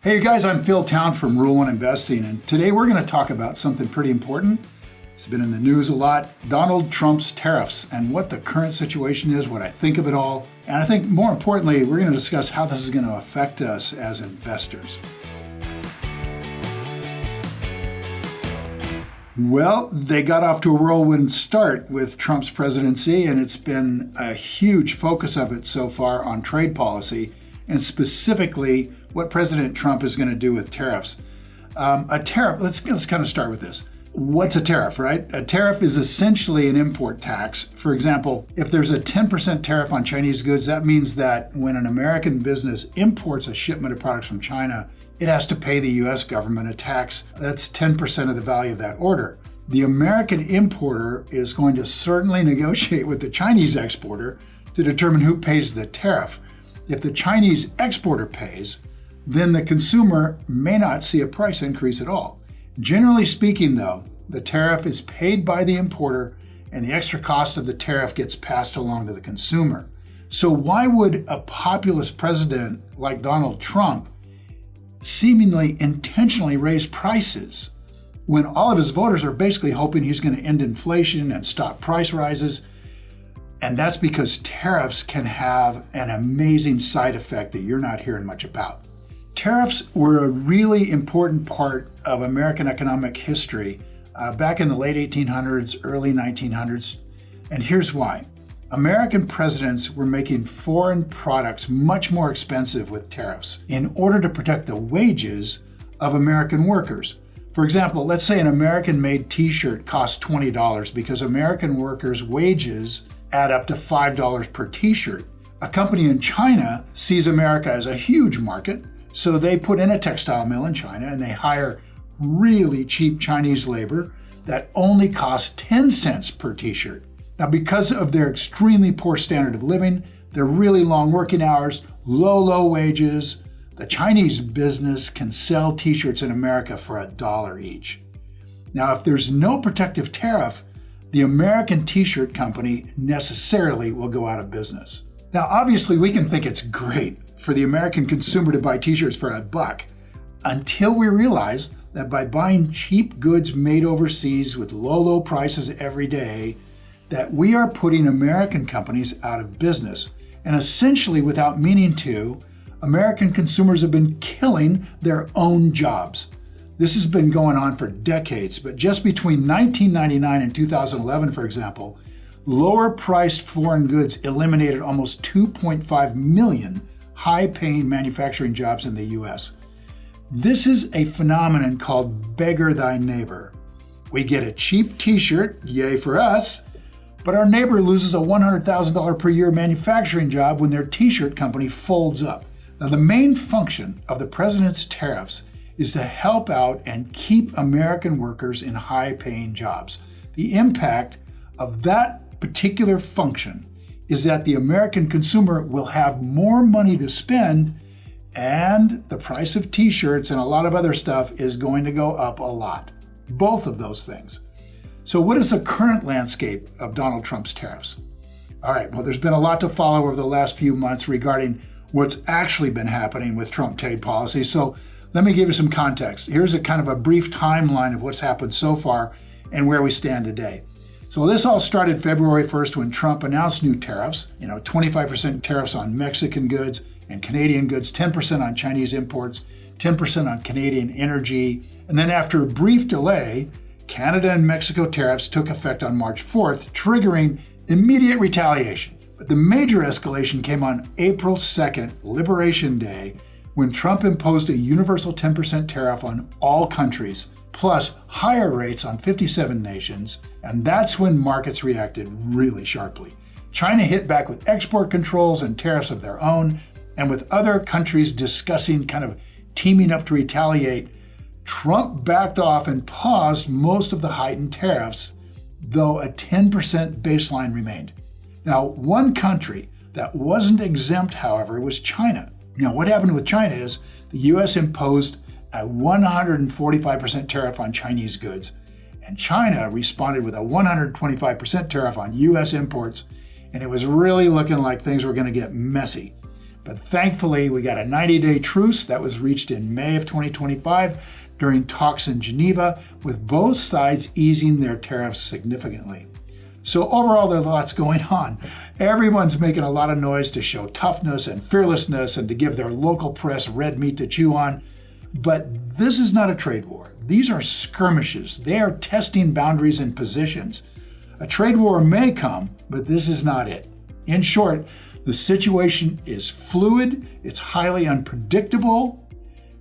Hey, you guys, I'm Phil Town from Rule One Investing, and today we're going to talk about something pretty important. It's been in the news a lot, Donald Trump's tariffs and what the current situation is, what I think of it all. And I think more importantly, we're going to discuss how this is going to affect us as investors. Well, they got off to a whirlwind start with Trump's presidency, and it's been a huge focus of it so far on trade policy, and specifically what President Trump is going to do with tariffs. A tariff, let's kind of start with this. What's a tariff, right? A tariff is essentially an import tax. For example, if there's a 10% tariff on Chinese goods, that means that when an American business imports a shipment of products from China, it has to pay the US government a tax that's 10% of the value of that order. The American importer is going to certainly negotiate with the Chinese exporter to determine who pays the tariff. If the Chinese exporter pays, then the consumer may not see a price increase at all. Generally speaking, though, the tariff is paid by the importer and the extra cost of the tariff gets passed along to the consumer. So why would a populist president like Donald Trump seemingly intentionally raise prices when all of his voters are basically hoping he's going to end inflation and stop price rises? And that's because tariffs can have an amazing side effect that you're not hearing much about. Tariffs were a really important part of American economic history back in the late 1800s, early 1900s. And here's why. American presidents were making foreign products much more expensive with tariffs in order to protect the wages of American workers. For example, let's say an American-made t-shirt costs $20 because American workers' wages add up to $5 per t-shirt. A company in China sees America as a huge market, so they put in a textile mill in China and they hire really cheap Chinese labor that only costs 10 cents per t-shirt. Now, because of their extremely poor standard of living, their really long working hours, low wages, the Chinese business can sell t-shirts in America for $1 each. Now, if there's no protective tariff, the American t-shirt company necessarily will go out of business. Now, obviously, we can think it's great for the American consumer to buy t-shirts for $1 until we realize that by buying cheap goods made overseas with low prices every day, that we are putting American companies out of business. And essentially, without meaning to, American consumers have been killing their own jobs. This has been going on for decades, but just between 1999 and 2011, for example, lower-priced foreign goods eliminated almost 2.5 million high-paying manufacturing jobs in the US. This is a phenomenon called beggar thy neighbor. We get a cheap t-shirt, yay for us, but our neighbor loses a $100,000 per year manufacturing job when their t-shirt company folds up. Now, the main function of the president's tariffs is to help out and keep American workers in high-paying jobs. The impact of that particular function is that the American consumer will have more money to spend, and the price of t-shirts and a lot of other stuff is going to go up a lot. Both of those things. So what is the current landscape of Donald Trump's tariffs? All right, well, there's been a lot to follow over the last few months regarding what's actually been happening with Trump trade policy. So let me give you some context. Here's a kind of a brief timeline of what's happened so far and where we stand today. So this all started February 1st when Trump announced new tariffs, 25% tariffs on Mexican goods and Canadian goods, 10% on Chinese imports, 10% on Canadian energy. And then after a brief delay, Canada and Mexico tariffs took effect on March 4th, triggering immediate retaliation. But the major escalation came on April 2nd, Liberation Day, when Trump imposed a universal 10% tariff on all countries, plus higher rates on 57 nations, and that's when markets reacted really sharply. China hit back with export controls and tariffs of their own, and with other countries discussing kind of teaming up to retaliate, Trump backed off and paused most of the heightened tariffs, though a 10% baseline remained. Now, one country that wasn't exempt, however, was China. Now, what happened with China is the US imposed a 145% tariff on Chinese goods, and China responded with a 125% tariff on US imports, and it was really looking like things were going to get messy. But thankfully, we got a 90-day truce that was reached in May of 2025 during talks in Geneva, with both sides easing their tariffs significantly. So overall, there's lots going on. Everyone's making a lot of noise to show toughness and fearlessness and to give their local press red meat to chew on. But this is not a trade war. These are skirmishes. They are testing boundaries and positions. A trade war may come, but this is not it. In short, the situation is fluid, it's highly unpredictable,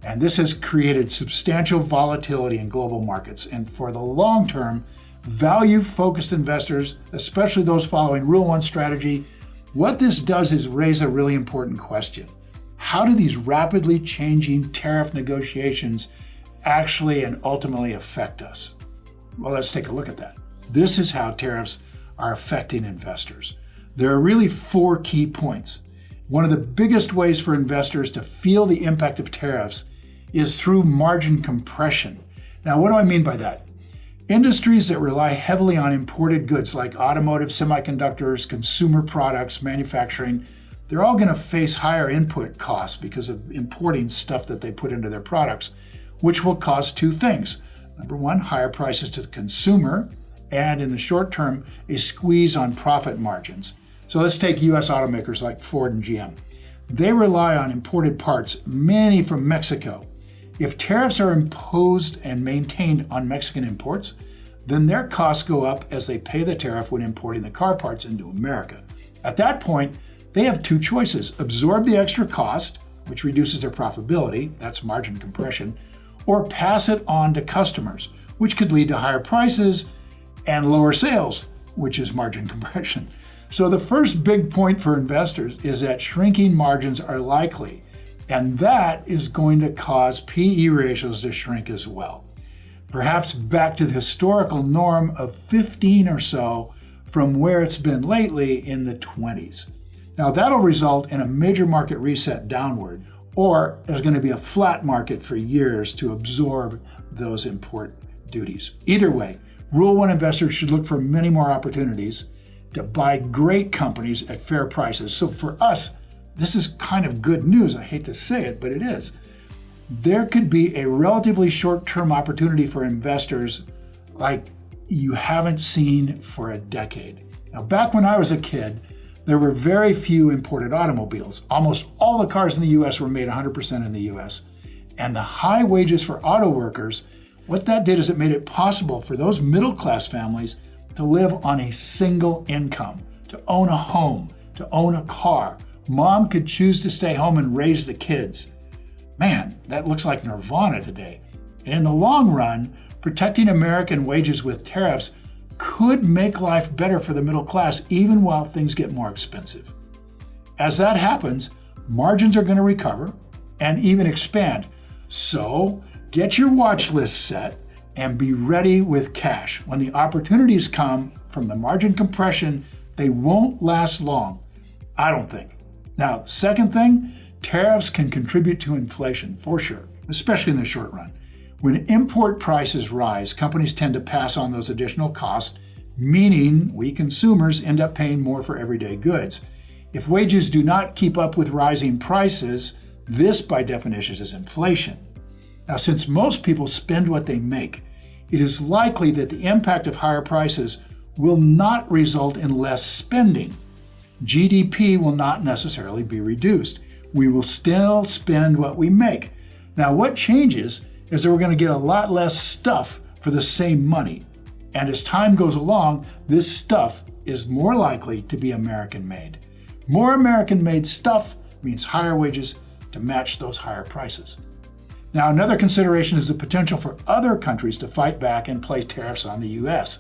and this has created substantial volatility in global markets. And for the long term, value-focused investors, especially those following Rule 1 strategy, what this does is raise a really important question. How do these rapidly changing tariff negotiations actually and ultimately affect us? Well, let's take a look at that. This is how tariffs are affecting investors. There are really 4 key points. One of the biggest ways for investors to feel the impact of tariffs is through margin compression. Now, what do I mean by that? Industries that rely heavily on imported goods like automotive, semiconductors, consumer products, manufacturing, they're all going to face higher input costs because of importing stuff that they put into their products, which will cause 2 things. Number 1, higher prices to the consumer, and in the short term, a squeeze on profit margins. So let's take US automakers like Ford and GM. They rely on imported parts, many from Mexico. If tariffs are imposed and maintained on Mexican imports, then their costs go up as they pay the tariff when importing the car parts into America. At that point, they have 2 choices: absorb the extra cost, which reduces their profitability, that's margin compression, or pass it on to customers, which could lead to higher prices and lower sales, which is margin compression. So the first big point for investors is that shrinking margins are likely, and that is going to cause PE ratios to shrink as well. Perhaps back to the historical norm of 15 or so from where it's been lately in the 20s. Now that'll result in a major market reset downward, or there's going to be a flat market for years to absorb those import duties. Either way, Rule 1 investors should look for many more opportunities to buy great companies at fair prices. So for us, this is kind of good news. I hate to say it, but it is. There could be a relatively short-term opportunity for investors like you haven't seen for a decade. Now, back when I was a kid, there were very few imported automobiles. Almost all the cars in the US were made 100% in the US. And the high wages for auto workers, what that did is it made it possible for those middle-class families to live on a single income, to own a home, to own a car. Mom could choose to stay home and raise the kids. Man, that looks like nirvana today. And in the long run, protecting American wages with tariffs could make life better for the middle class, even while things get more expensive. As that happens, margins are going to recover and even expand. So get your watch list set and be ready with cash. When the opportunities come from the margin compression, they won't last long, I don't think. Now, second thing, tariffs can contribute to inflation for sure, especially in the short run. When import prices rise, companies tend to pass on those additional costs, meaning we consumers end up paying more for everyday goods. If wages do not keep up with rising prices, this by definition is inflation. Now, since most people spend what they make, it is likely that the impact of higher prices will not result in less spending. GDP will not necessarily be reduced. We will still spend what we make. Now, what changes is that we're going to get a lot less stuff for the same money. And as time goes along, this stuff is more likely to be American-made. More American-made stuff means higher wages to match those higher prices. Now, another consideration is the potential for other countries to fight back and place tariffs on the US.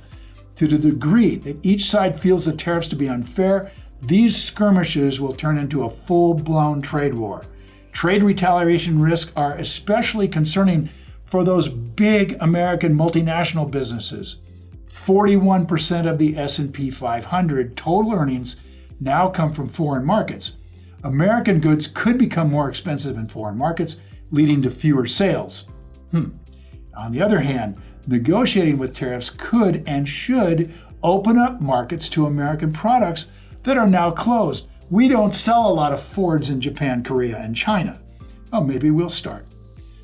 To the degree that each side feels the tariffs to be unfair, these skirmishes will turn into a full-blown trade war. Trade retaliation risks are especially concerning for those big American multinational businesses. 41% of the S&P 500 total earnings now come from foreign markets. American goods could become more expensive in foreign markets, leading to fewer sales. On the other hand, negotiating with tariffs could and should open up markets to American products that are now closed, We don't sell a lot of Fords in Japan, Korea, and China. Well, maybe we'll start.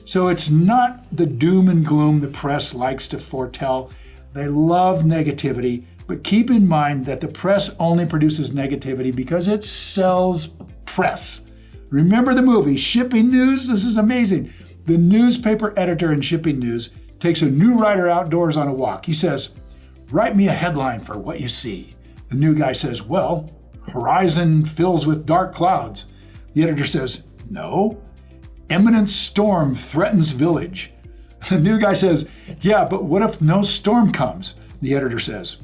So it's not the doom and gloom the press likes to foretell. They love negativity, but keep in mind that the press only produces negativity because it sells press. Remember the movie, Shipping News? This is amazing. The newspaper editor in Shipping News takes a new writer outdoors on a walk. He says, "Write me a headline for what you see." The new guy says, "Well, horizon fills with dark clouds." The editor says, "No, imminent storm threatens village." The new guy says, "Yeah, but what if no storm comes?" The editor says,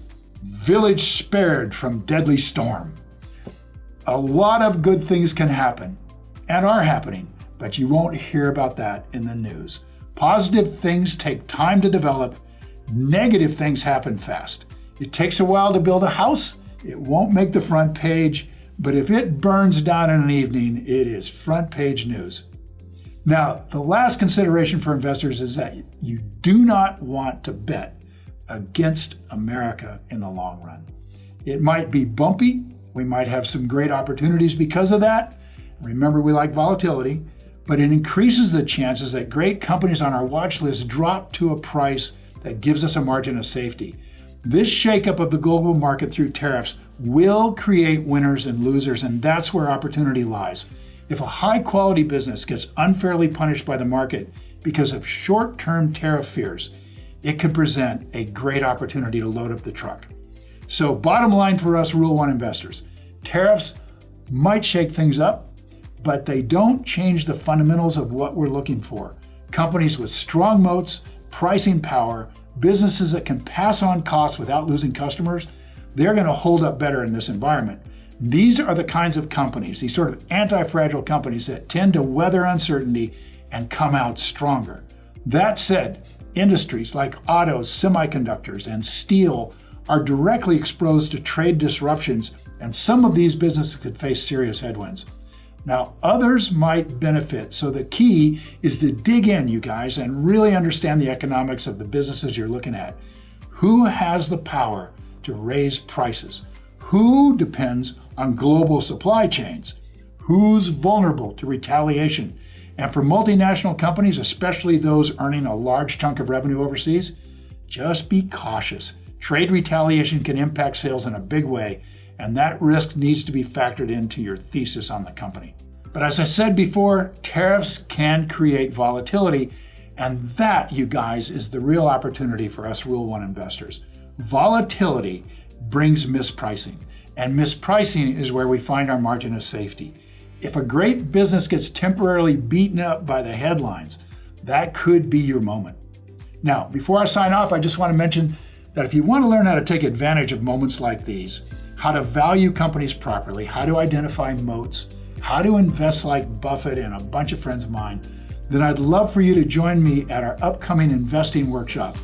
"Village spared from deadly storm." A lot of good things can happen and are happening, but you won't hear about that in the news. Positive things take time to develop. Negative things happen fast. It takes a while to build a house. It won't make the front page, but if it burns down in an evening, it is front page news. Now, the last consideration for investors is that you do not want to bet against America in the long run. It might be bumpy. We might have some great opportunities because of that. Remember, we like volatility, but it increases the chances that great companies on our watch list drop to a price that gives us a margin of safety. This shakeup of the global market through tariffs will create winners and losers, and that's where opportunity lies. If a high-quality business gets unfairly punished by the market because of short-term tariff fears, it could present a great opportunity to load up the truck. So bottom line for us Rule 1 investors, tariffs might shake things up, but they don't change the fundamentals of what we're looking for. Companies with strong moats, pricing power, businesses that can pass on costs without losing customers, they're going to hold up better in this environment. These are the kinds of companies, these sort of anti-fragile companies that tend to weather uncertainty and come out stronger. That said, industries like autos, semiconductors, and steel are directly exposed to trade disruptions, and some of these businesses could face serious headwinds. Now, others might benefit, so the key is to dig in, you guys, and really understand the economics of the businesses you're looking at. Who has the power to raise prices? Who depends on global supply chains? Who's vulnerable to retaliation? And for multinational companies, especially those earning a large chunk of revenue overseas, just be cautious. Trade retaliation can impact sales in a big way, and that risk needs to be factored into your thesis on the company. But as I said before, tariffs can create volatility, and that, you guys, is the real opportunity for us Rule 1 investors. Volatility brings mispricing, and mispricing is where we find our margin of safety. If a great business gets temporarily beaten up by the headlines, that could be your moment. Now, before I sign off, I just want to mention that if you want to learn how to take advantage of moments like these, how to value companies properly, how to identify moats, how to invest like Buffett and a bunch of friends of mine, then I'd love for you to join me at our upcoming investing workshop.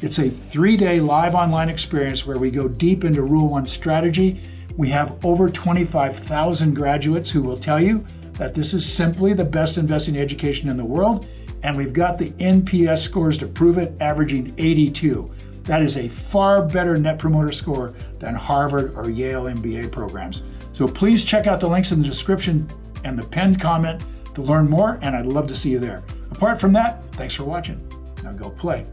It's a 3-day live online experience where we go deep into Rule 1 strategy. We have over 25,000 graduates who will tell you that this is simply the best investing education in the world, and we've got the NPS scores to prove it, averaging 82. That is a far better Net Promoter Score than Harvard or Yale MBA programs. So please check out the links in the description and the pinned comment to learn more, and I'd love to see you there. Apart from that, thanks for watching. Now go play.